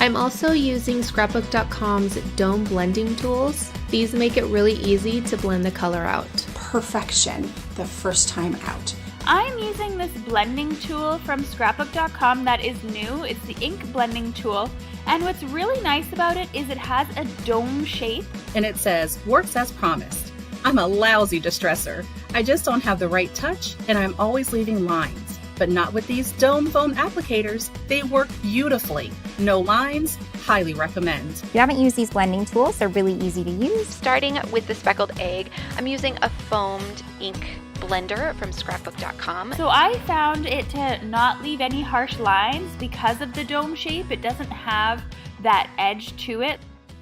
I'm also using Scrapbook.com's dome blending tools. These make it really easy to blend the color out. Perfection the first time out. I'm using this blending tool from Scrapbook.com that is new. It's the ink blending tool. And what's really nice about it is it has a dome shape. And it says, works as promised. I'm a lousy distresser. I just don't have the right touch, and I'm always leaving lines. But not with these dome foam applicators. They work beautifully. No lines, highly recommend. If you haven't used these blending tools, they're really easy to use. Starting with the speckled egg, I'm using a foamed ink blender from Scrapbook.com. So I found it to not leave any harsh lines because of the dome shape. It doesn't have that edge to it.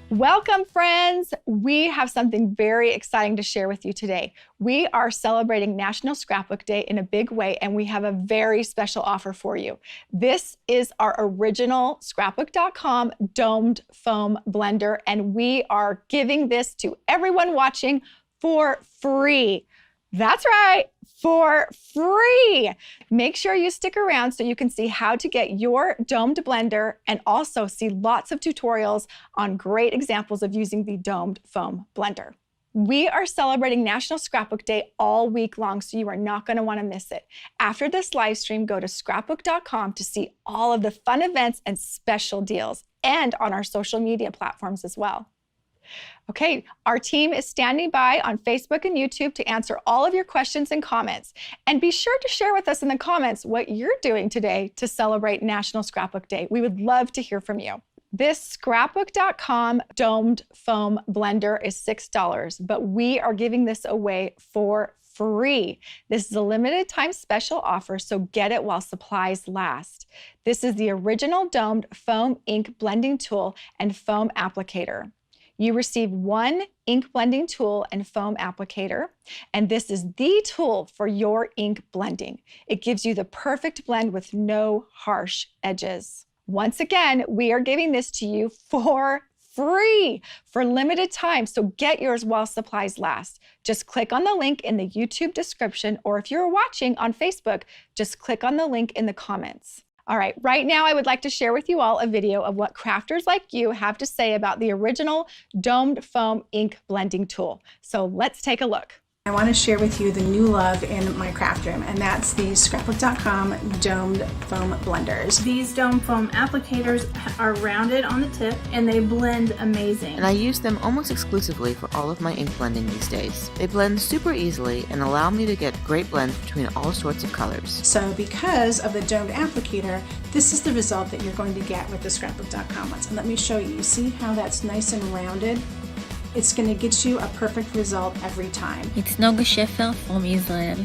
Welcome, friends. We have something very exciting to share with you today. We are celebrating National Scrapbook Day in a big way, and we have a very special offer for you. This is our original Scrapbook.com domed foam blender, and we are giving this to everyone watching for free. That's right, for free. Make sure you stick around so you can see how to get your domed blender and also see lots of tutorials on great examples of using the domed foam blender. We are celebrating National Scrapbook Day all week long, so you are not going to want to miss it. After this live stream, go to Scrapbook.com to see all of the fun events and special deals, and on our social media platforms as well. Okay, our team is standing by on Facebook and YouTube to answer all of your questions and comments. And be sure to share with us in the comments what you're doing today to celebrate National Scrapbook Day. We would love to hear from you. This Scrapbook.com domed foam blender is $6, but we are giving this away for free. This is a limited time special offer, so get it while supplies last. This is the original domed foam ink blending tool and foam applicator. You receive one ink blending tool and foam applicator, and this is the tool for your ink blending. It gives you the perfect blend with no harsh edges. Once again, we are giving this to you for free for limited time, so get yours while supplies last. Just click on the link in the YouTube description, or if you're watching on Facebook, just click on the link in the comments. All right, right now I would like to share with you all a video of what crafters like you have to say about the original domed foam ink blending tool. So let's take a look. I want to share with you the new love in my craft room, and that's the Scrapbook.com domed foam blenders. These dome foam applicators are rounded on the tip and they blend amazing. And I use them almost exclusively for all of my ink blending these days. They blend super easily and allow me to get great blends between all sorts of colors. So because of the domed applicator, this is the result that you're going to get with the Scrapbook.com ones. And let me show you. You see how that's nice and rounded? It's going to get you a perfect result every time. It's Noga Shefer from Israel.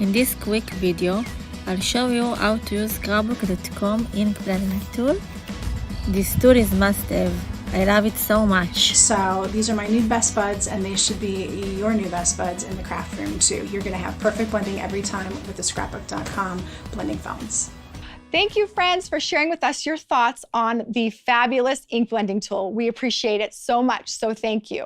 In this quick video, I'll show you how to use Scrapbook.com ink blending tool. This tool is must-have. I love it so much. So these are my new best buds, and they should be your new best buds in the craft room too. You're going to have perfect blending every time with the Scrapbook.com blending foams. Thank you, friends, for sharing with us your thoughts on the fabulous ink blending tool. We appreciate it so much, so thank you.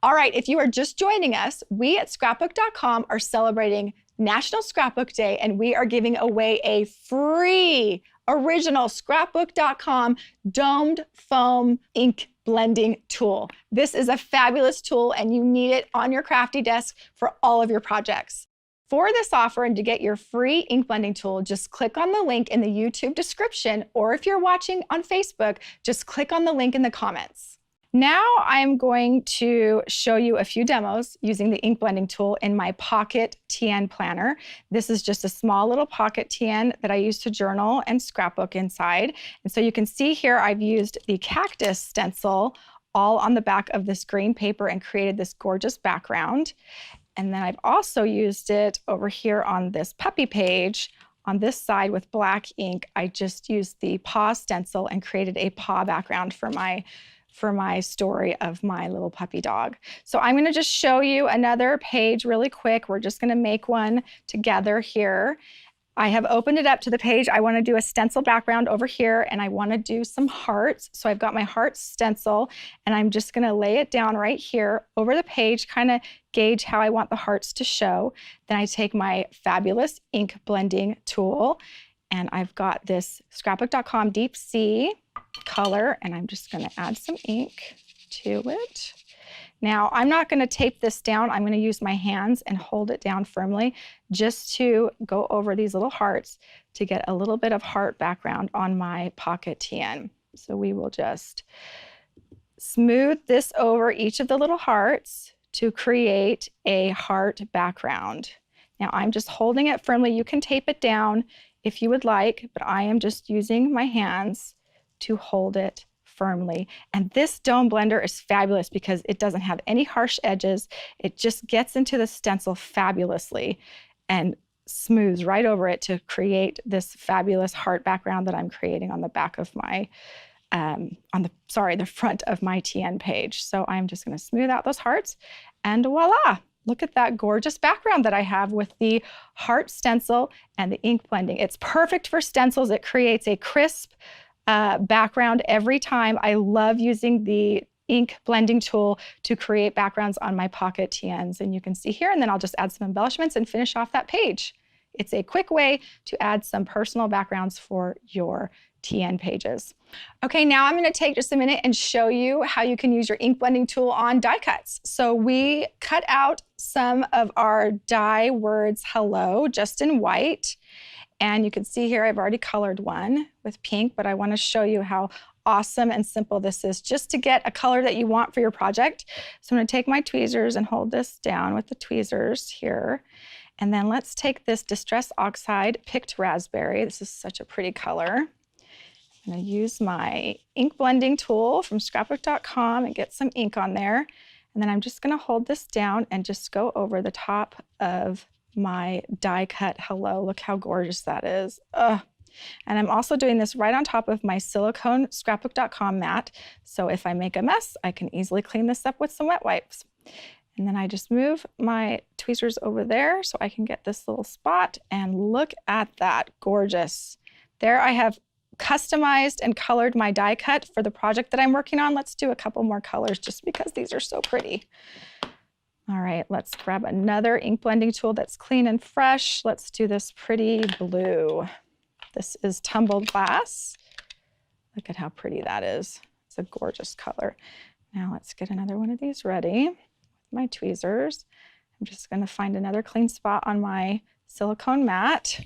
All right, if you are just joining us, we at Scrapbook.com are celebrating National Scrapbook Day, and we are giving away a free original Scrapbook.com domed foam ink blending tool. This is a fabulous tool, and you need it on your crafty desk for all of your projects. For this offer and to get your free ink blending tool, just click on the link in the YouTube description, or if you're watching on Facebook, just click on the link in the comments. Now I'm going to show you a few demos using the ink blending tool in my Pocket TN planner. This is just a small little Pocket TN that I use to journal and scrapbook inside. And so you can see here I've used the cactus stencil all on the back of this green paper and created this gorgeous background. And then I've also used it over here on this puppy page. On this side with black ink, I just used the paw stencil and created a paw background for my story of my little puppy dog. So I'm going to just show you another page really quick. We're just going to make one together here. I have opened it up to the page. I want to do a stencil background over here, and I want to do some hearts. So I've got my heart stencil, and I'm just going to lay it down right here over the page, kind of gauge how I want the hearts to show. Then I take my fabulous ink blending tool, And I've got this Scrapbook.com Deep Sea color, and I'm just going to add some ink to it. Now, I'm not going to tape this down. I'm going to use my hands and hold it down firmly just to go over these little hearts to get a little bit of heart background on my pocket TN. So we will just smooth this over each of the little hearts to create a heart background. Now, I'm just holding it firmly. You can tape it down if you would like, but I am just using my hands to hold it firmly. And this dome blender is fabulous because it doesn't have any harsh edges. It just gets into the stencil fabulously and smooths right over it to create this fabulous heart background that I'm creating on the back of my, the front of my TN page. So I'm just going to smooth out those hearts, and voila! Look at that gorgeous background that I have with the heart stencil and the ink blending. It's perfect for stencils. It creates a crisp background every time. I love using the ink blending tool to create backgrounds on my pocket TNs. And you can see here, and then I'll just add some embellishments and finish off that page. It's a quick way to add some personal backgrounds for your TN pages. Okay, now I'm going to take just a minute and show you how you can use your ink blending tool on die cuts. So we cut out some of our die words hello just in white. And you can see here I've already colored one with pink, but I want to show you how awesome and simple this is just to get a color that you want for your project. So I'm going to take my tweezers and hold this down with the tweezers here. And then let's take this Distress Oxide Picked Raspberry. This is such a pretty color. I'm going to use my ink blending tool from Scrapbook.com and get some ink on there. And then I'm just going to hold this down and just go over the top of my die cut hello. Look how gorgeous that is. Ugh. And I'm also doing this right on top of my silicone Scrapbook.com mat. So if I make a mess, I can easily clean this up with some wet wipes. And then I just move my tweezers over there so I can get this little spot, and look at that, gorgeous. There I have customized and colored my die cut for the project that I'm working on. Let's do a couple more colors just because these are so pretty. All right, let's grab another ink blending tool that's clean and fresh. Let's do this pretty blue. This is Tumbled Glass. Look at how pretty that is. It's a gorgeous color. Now let's get another one of these ready with my tweezers. I'm just going to find another clean spot on my silicone mat.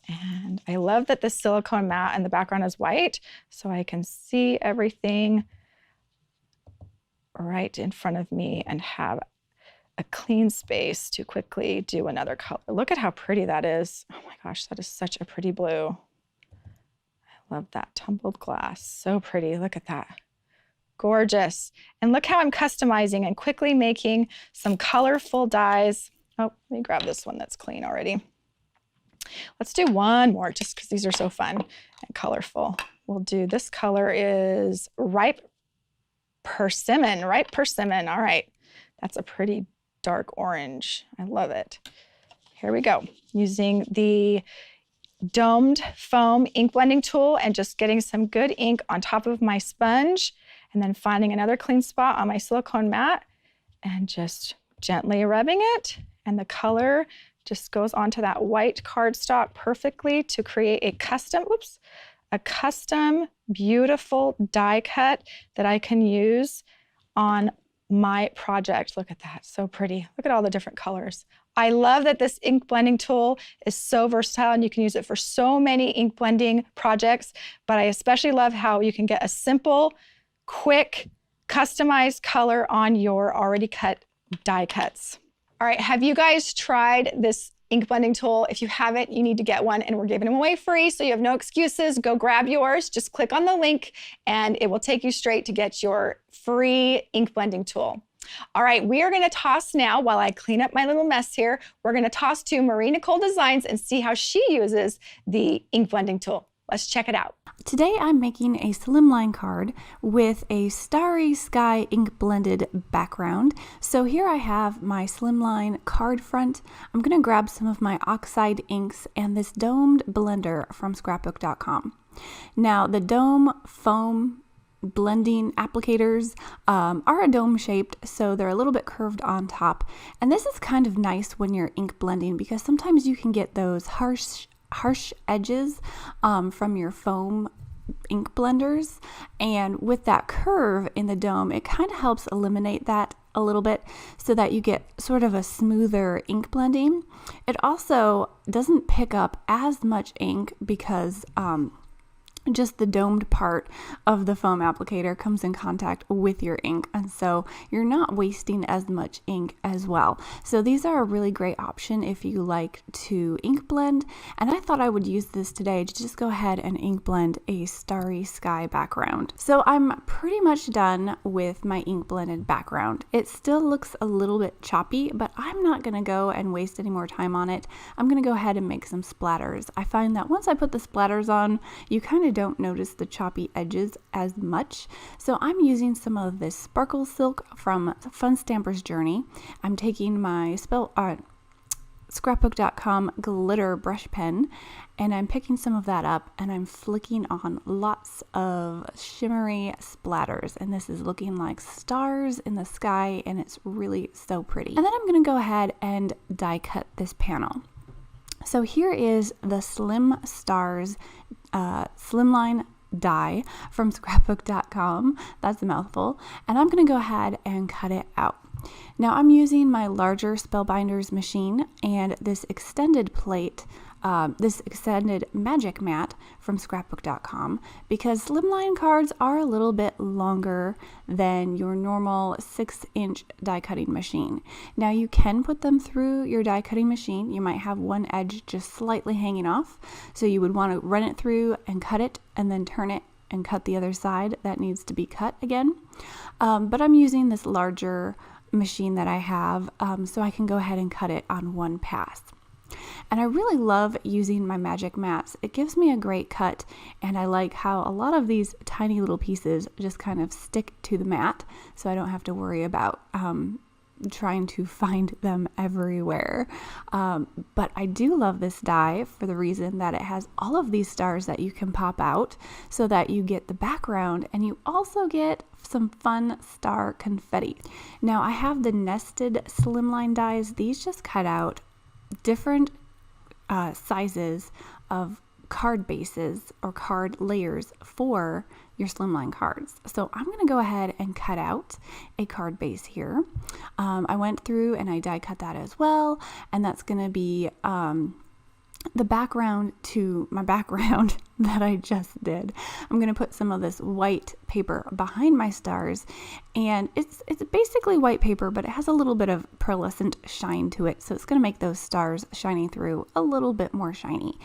And I love that the silicone mat and the background is white, so I can see everything right in front of me and have a clean space to quickly do another color. Look at how pretty that is. Oh my gosh, that is such a pretty blue. I love that tumbled glass. So pretty. Look at that. Gorgeous. And look how I'm customizing and quickly making some colorful dies. Oh, let me grab this one that's clean already. Let's do one more just because these are so fun and colorful. We'll do, this color is Ripe Persimmon. Ripe Persimmon. All right. That's a pretty dark orange. I love it. Here we go. Using the domed foam ink blending tool and just getting some good ink on top of my sponge, and then finding another clean spot on my silicone mat and just gently rubbing it. And the color just goes onto that white cardstock perfectly to create a custom beautiful die cut that I can use on my project. Look at that, so pretty. Look at all the different colors. I love that this ink blending tool is so versatile and you can use it for so many ink blending projects, but I especially love how you can get a simple, quick, customized color on your already cut die cuts. All right, have you guys tried this ink blending tool? If you haven't, you need to get one, and we're giving them away free, so you have no excuses. Go grab yours. Just click on the link and it will take you straight to get your free ink blending tool. All right, we are going to toss now, while I clean up my little mess here, we're going to toss to Marie Nicole Designs and see how she uses the ink blending tool. Let's check it out. Today I'm making a Slimline card with a starry sky ink blended background. So here I have my Slimline card front. I'm going to grab some of my oxide inks and this domed blender from Scrapbook.com. Now the dome foam blending applicators are a dome shaped, so they're a little bit curved on top. And this is kind of nice when you're ink blending because sometimes you can get those harsh harsh edges from your foam ink blenders, and with that curve in the dome, it kind of helps eliminate that a little bit so that you get sort of a smoother ink blending. It also doesn't pick up as much ink because just the domed part of the foam applicator comes in contact with your ink, and so you're not wasting as much ink as well. So these are a really great option if you like to ink blend, and I thought I would use this today to just go ahead and ink blend a starry sky background. So I'm pretty much done with my ink blended background. It still looks a little bit choppy, but I'm not going to go and waste any more time on it. I'm going to go ahead and make some splatters. I find that once I put the splatters on, you kind of don't notice the choppy edges as much. So I'm using some of this sparkle silk from Fun Stamper's Journey. I'm taking my Scrapbook.com glitter brush pen, and I'm picking some of that up, and I'm flicking on lots of shimmery splatters, and this is looking like stars in the sky, and it's really so pretty. And then I'm going to go ahead and die cut this panel. So here is the Slim Stars Slimline die from Scrapbook.com. That's a mouthful. And I'm going to go ahead and cut it out. Now I'm using my larger Spellbinders machine and this extended plate, this extended magic mat from Scrapbook.com, because Slimline cards are a little bit longer than your normal 6-inch die cutting machine. Now you can put them through your die cutting machine. You might have one edge just slightly hanging off, so you would want to run it through and cut it, and then turn it and cut the other side that needs to be cut again. But I'm using this larger machine that I have, so I can go ahead and cut it on one pass. And I really love using my magic mats. It gives me a great cut, and I like how a lot of these tiny little pieces just kind of stick to the mat, so I don't have to worry about trying to find them everywhere. But I do love this die for the reason that it has all of these stars that you can pop out so that you get the background, and you also get some fun star confetti. Now I have the nested Slimline dies. These just cut out different sizes of card bases or card layers for your Slimline cards. So I'm going to go ahead and cut out a card base here. I went through and I die cut that as well, and that's going to be the background to my background that I just did. I'm going to put some of this white paper behind my stars, and it's basically white paper, but it has a little bit of pearlescent shine to it, so it's going to make those stars shining through a little bit more shiny.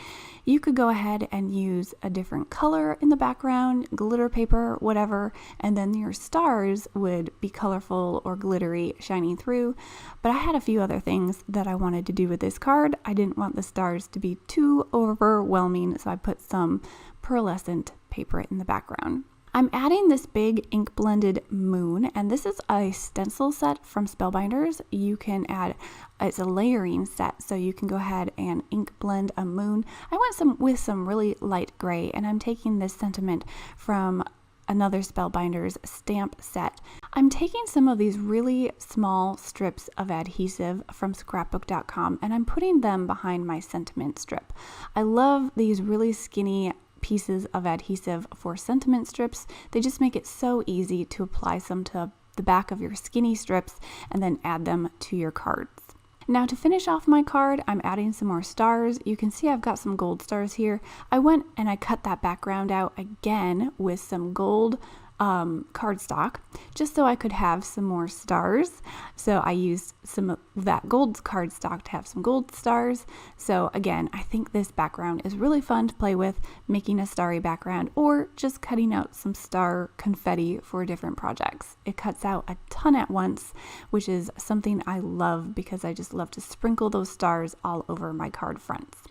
You could go ahead and use a different color in the background, glitter paper, whatever, and then your stars would be colorful or glittery shining through. But I had a few other things that I wanted to do with this card. I didn't want the stars to be too overwhelming, so I put some pearlescent paper in the background. I'm adding this big ink blended moon, and this is a stencil set from Spellbinders. You can add, it's a layering set, so you can go ahead and ink blend a moon. I went with some really light gray, and I'm taking this sentiment from another Spellbinders stamp set. I'm taking some of these really small strips of adhesive from Scrapbook.com, and I'm putting them behind my sentiment strip. I love these really skinny pieces of adhesive for sentiment strips. They just make it so easy to apply some to the back of your skinny strips and then add them to your cards. Now to finish off my card, I'm adding some more stars. You can see I've got some gold stars here. I went and I cut that background out again with some gold cardstock, just so I could have some more stars. So I used some of that gold cardstock to have some gold stars. So again, I think this background is really fun to play with, making a starry background or just cutting out some star confetti for different projects. It cuts out a ton at once, which is something I love because I just love to sprinkle those stars all over my card fronts.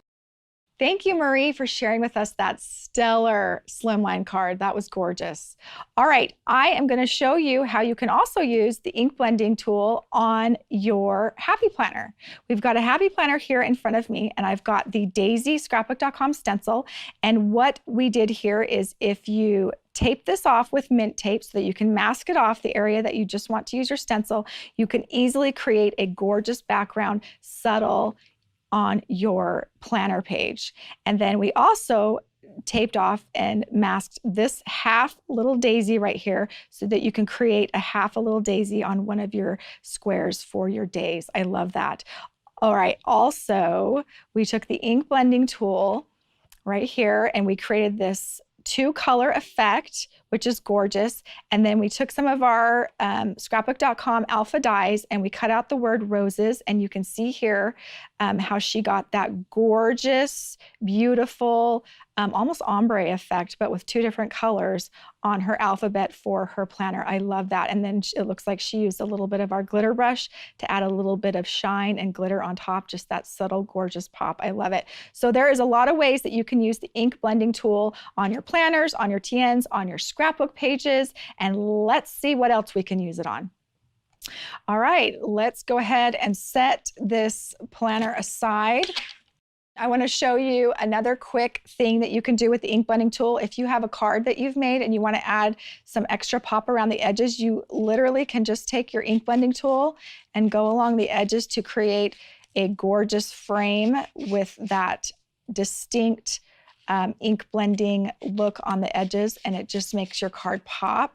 Thank you, Marie, for sharing with us that stellar Slimline card. That was gorgeous. All right, I am going to show you how you can also use the ink blending tool on your Happy Planner. We've got a Happy Planner here in front of me, and I've got the Daisy Scrapbook.com stencil. And what we did here is if you tape this off with mint tape so that you can mask it off the area that you just want to use your stencil, you can easily create a gorgeous background, subtle, on your planner page. And then we also taped off and masked this half little daisy right here so that you can create a half a little daisy on one of your squares for your days. I love that. All right, also, we took the ink blending tool right here and we created this 2-color effect, which is gorgeous. And then we took some of our Scrapbook.com alpha dies and we cut out the word roses. And you can see here how she got that gorgeous, beautiful, almost ombre effect, but with 2 different colors on her alphabet for her planner. I love that. And then it looks like she used a little bit of our glitter brush to add a little bit of shine and glitter on top, just that subtle, gorgeous pop. I love it. So there is a lot of ways that you can use the ink blending tool on your planners, on your TNs, on your scrapbook pages, and let's see what else we can use it on. All right, let's go ahead and set this planner aside. I want to show you another quick thing that you can do with the ink blending tool. If you have a card that you've made and you want to add some extra pop around the edges, you literally can just take your ink blending tool and go along the edges to create a gorgeous frame with that distinct ink blending look on the edges, and it just makes your card pop.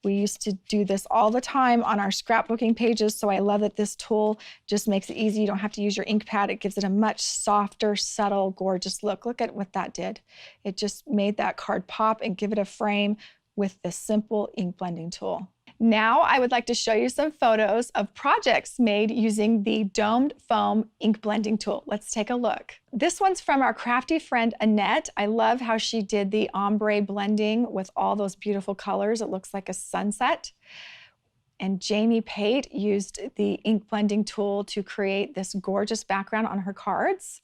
We used to do this all the time on our scrapbooking pages, so I love that this tool just makes it easy. You don't have to use your ink pad. It gives it a much softer, subtle, gorgeous look. Look at what that did. It just made that card pop and give it a frame with this simple ink blending tool. Now I would like to show you some photos of projects made using the domed foam ink blending tool. Let's take a look. This one's from our crafty friend Annette. I love how she did the ombre blending with all those beautiful colors. It looks like a sunset. And Jamie Pate used the ink blending tool to create this gorgeous background on her cards.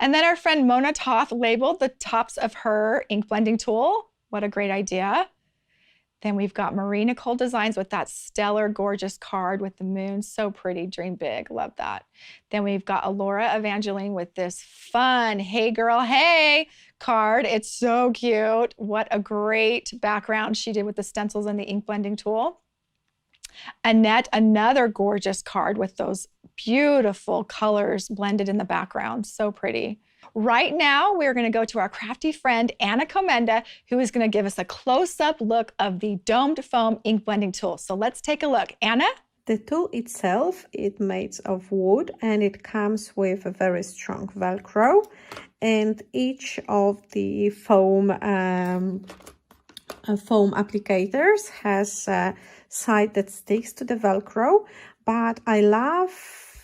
And then our friend Mona Toth labeled the tops of her ink blending tool. What a great idea. Then we've got Marie Nicole Designs with that stellar, gorgeous card with the moon. So pretty, dream big, love that. Then we've got Alora Evangeline with this fun, hey girl, hey card. It's so cute. What a great background she did with the stencils and the ink blending tool. Annette, another gorgeous card with those beautiful colors blended in the background. So pretty. Right now, we're going to go to our crafty friend, Anna Comenda, who is going to give us a close-up look of the domed foam ink blending tool. So let's take a look. Anna? The tool itself is made of wood and it comes with a very strong Velcro, and each of the foam applicators has a side that sticks to the Velcro, but I love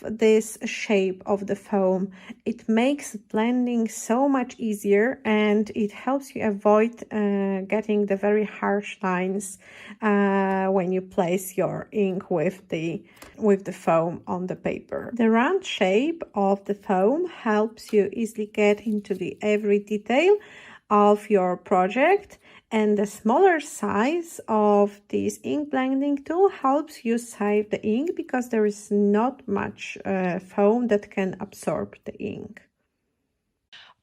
this shape of the foam. It makes blending so much easier and it helps you avoid getting the very harsh lines when you place your ink with the foam on the paper. The round shape of the foam helps you easily get into the every detail of your project, and the smaller size of this ink blending tool helps you save the ink because there is not much foam that can absorb the ink.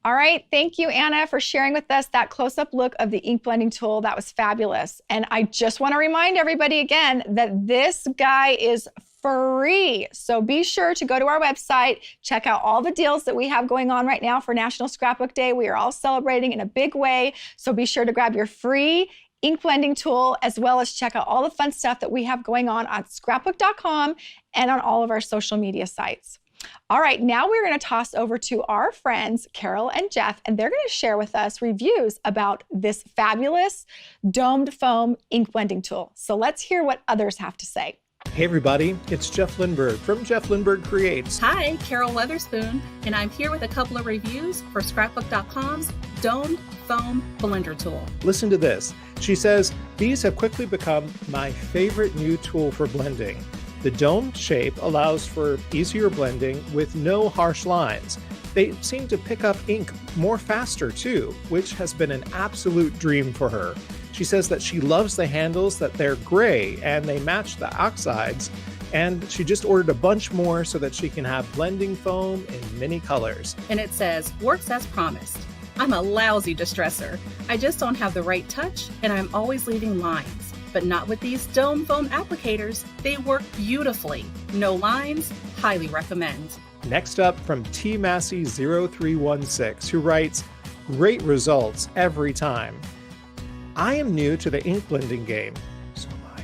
All right, thank you, Anna, for sharing with us that close-up look of the ink blending tool. That was fabulous. And I just want to remind everybody again that this guy is free. So be sure to go to our website, check out all the deals that we have going on right now for National Scrapbook Day. We are all celebrating in a big way. So be sure to grab your free ink blending tool, as well as check out all the fun stuff that we have going on Scrapbook.com and on all of our social media sites. All right, now we're going to toss over to our friends, Carol and Jeff, and they're going to share with us reviews about this fabulous domed foam ink blending tool. So let's hear what others have to say. Hey everybody, it's Jeff Lindberg from Jeff Lindberg Creates. Hi, Carol Weatherspoon, and I'm here with a couple of reviews for Scrapbook.com's domed foam blender tool. Listen to this. She says, these have quickly become my favorite new tool for blending. The domed shape allows for easier blending with no harsh lines. They seem to pick up ink more faster too, which has been an absolute dream for her. She says that she loves the handles, that they're gray and they match the oxides, and she just ordered a bunch more so that she can have blending foam in many colors. And it says, works as promised. I'm a lousy distresser. I just don't have the right touch and I'm always leaving lines. But not with these dome foam applicators. They work beautifully. No lines, highly recommend. Next up from tmassey0316, who writes, great results every time. I am new to the ink blending game. So am I.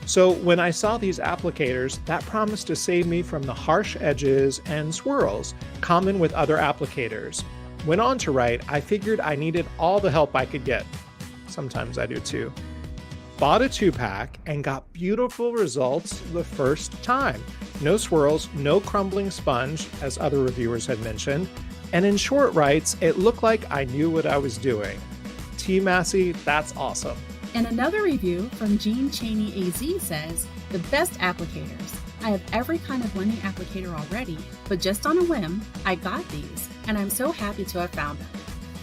So when I saw these applicators, that promised to save me from the harsh edges and swirls common with other applicators. Went on to write, I figured I needed all the help I could get. Sometimes I do too. Bought a 2-pack and got beautiful results the first time. No swirls, no crumbling sponge, as other reviewers had mentioned. And in short writes, it looked like I knew what I was doing. T. Massey, that's awesome. And another review from Jean Cheney AZ says, the best applicators. I have every kind of blending applicator already, but just on a whim, I got these, and I'm so happy to have found them.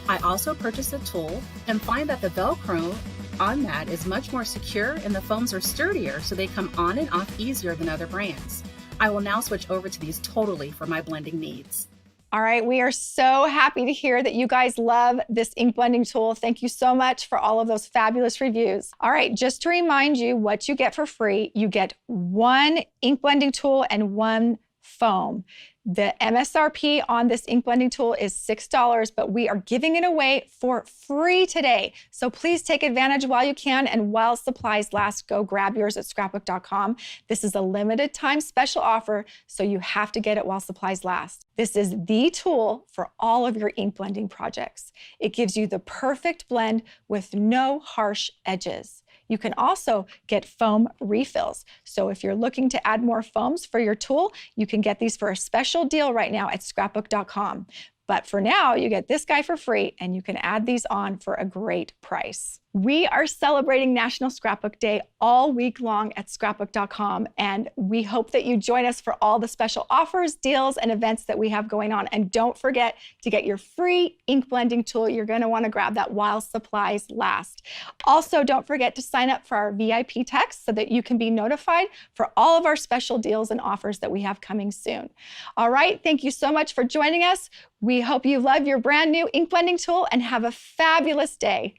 I also purchased a tool and find that the Velcro on that is much more secure and the foams are sturdier, so they come on and off easier than other brands. I will now switch over to these totally for my blending needs. All right, we are so happy to hear that you guys love this ink blending tool. Thank you so much for all of those fabulous reviews. All right, just to remind you what you get for free, you get 1 ink blending tool and 1 foam. The MSRP on this ink blending tool is $6, but we are giving it away for free today. So please take advantage while you can, and while supplies last, go grab yours at Scrapbook.com. This is a limited time special offer, so you have to get it while supplies last. This is the tool for all of your ink blending projects. It gives you the perfect blend with no harsh edges. You can also get foam refills. So if you're looking to add more foams for your tool, you can get these for a special deal right now at Scrapbook.com. But for now, you get this guy for free, and you can add these on for a great price. We are celebrating National Scrapbook Day all week long at Scrapbook.com, and we hope that you join us for all the special offers, deals, and events that we have going on. And don't forget to get your free ink blending tool. You're going to want to grab that while supplies last. Also, don't forget to sign up for our VIP text so that you can be notified for all of our special deals and offers that we have coming soon. All right, thank you so much for joining us. We hope you love your brand new ink blending tool and have a fabulous day.